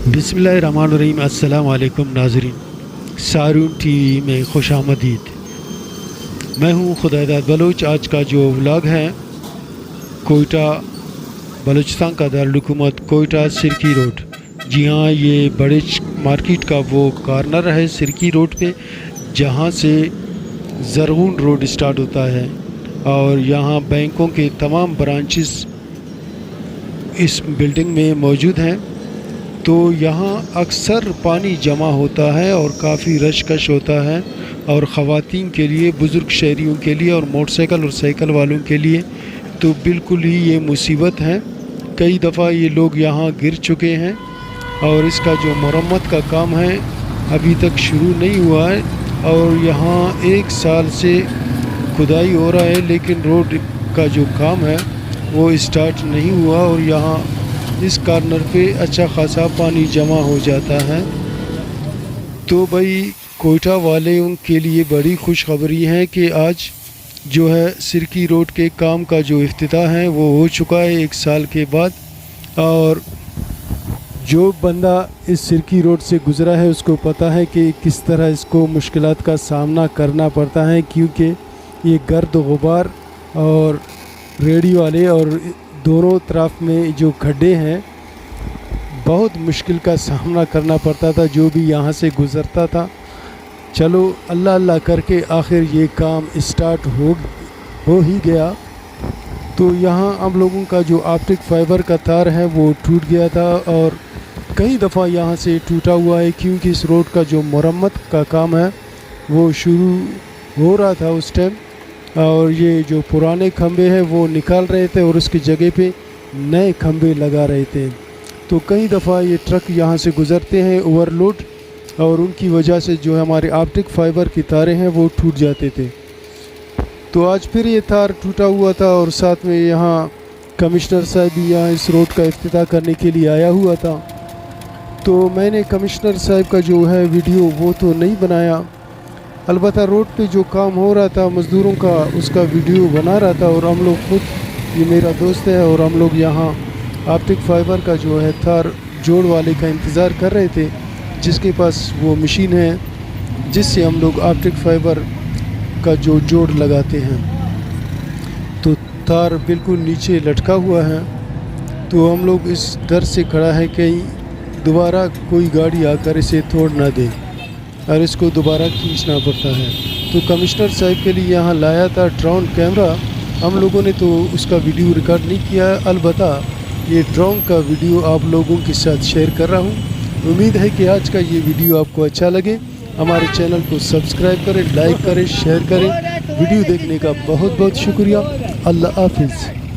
बिस्मिल्लाहिर्रहमानिर्रहीम। अस्सलाम वालेकुम नाज़रीन, सारून टीवी में खुश आमदीद। मैं हूँ खुदादाद बलोच। आज का जो व्लॉग है कोयटा बलूचिस्तान का दारुल-हुकूमत कोयटा सिरकी रोड। जी हाँ, ये बड़े मार्केट का वो कॉर्नर है सिरकी रोड पे जहाँ से ज़रगून रोड स्टार्ट होता है और यहाँ बैंकों के तमाम ब्रांचेस इस बिल्डिंग में मौजूद हैं। तो यहाँ अक्सर पानी जमा होता है और काफ़ी रश होता है और ख़वातीन के लिए, बुज़ुर्ग शहरियों के लिए और मोटरसाइकिल और साइकिल वालों के लिए तो बिल्कुल ही ये मुसीबत है। कई दफ़ा ये लोग यहाँ गिर चुके हैं और इसका जो मरम्मत का काम है अभी तक शुरू नहीं हुआ है और यहाँ 1 साल से खुदाई हो रहा है लेकिन रोड का जो काम है वो स्टार्ट नहीं हुआ और यहाँ इस कॉर्नर पे अच्छा खासा पानी जमा हो जाता है। तो भाई कोयटा वाले उनके लिए बड़ी खुशखबरी है कि आज जो है सिरकी रोड के काम का जो इफ्तिताह है वो हो चुका है 1 साल के बाद। और जो बंदा इस सिरकी रोड से गुज़रा है उसको पता है कि किस तरह इसको मुश्किलात का सामना करना पड़ता है, क्योंकि ये गर्द गुबार और रेडी वाले और दोनों तरफ में जो खड्डे हैं बहुत मुश्किल का सामना करना पड़ता था जो भी यहाँ से गुज़रता था। चलो अल्लाह अल्लाह करके आखिर ये काम स्टार्ट हो ही गया। तो यहाँ हम लोगों का जो ऑप्टिक फाइबर का तार है वो टूट गया था और कई दफ़ा यहाँ से टूटा हुआ है, क्योंकि इस रोड का जो मरम्मत का काम है वो शुरू हो रहा था उस टाइम और ये जो पुराने खंबे हैं वो निकाल रहे थे और उसकी जगह पे नए खंबे लगा रहे थे। तो कई दफ़ा ये ट्रक यहाँ से गुज़रते हैं ओवरलोड और उनकी वजह से जो हमारे ऑप्टिक फाइबर की तारें हैं वो टूट जाते थे। तो आज फिर ये तार टूटा हुआ था और साथ में यहाँ कमिश्नर साहब भी यहाँ इस रोड का इफ्तिताह करने के लिए आया हुआ था। तो मैंने कमिश्नर साहब का जो है वीडियो वो तो नहीं बनाया, अलबत्ता रोड पे जो काम हो रहा था मज़दूरों का उसका वीडियो बना रहा था। और हम लोग खुद, ये मेरा दोस्त है और हम लोग यहाँ ऑप्टिक फाइबर का जो है तार जोड़ वाले का इंतज़ार कर रहे थे जिसके पास वो मशीन है जिससे हम लोग ऑप्टिक फाइबर का जो जोड़ लगाते हैं। तो तार बिल्कुल नीचे लटका हुआ है तो हम लोग इस डर से खड़ा है कहीं दोबारा कोई गाड़ी आकर इसे तोड़ ना दे और इसको दोबारा खींचना पड़ता है। तो कमिश्नर साहब के लिए यहाँ लाया था ड्रोन कैमरा, हम लोगों ने तो उसका वीडियो रिकॉर्ड नहीं किया, अलबत्ता ये ड्रोन का वीडियो आप लोगों के साथ शेयर कर रहा हूँ। उम्मीद है कि आज का ये वीडियो आपको अच्छा लगे। हमारे चैनल को सब्सक्राइब करें, लाइक करें, शेयर करें। वीडियो देखने का बहुत बहुत शुक्रिया। अल्लाह हाफिज़।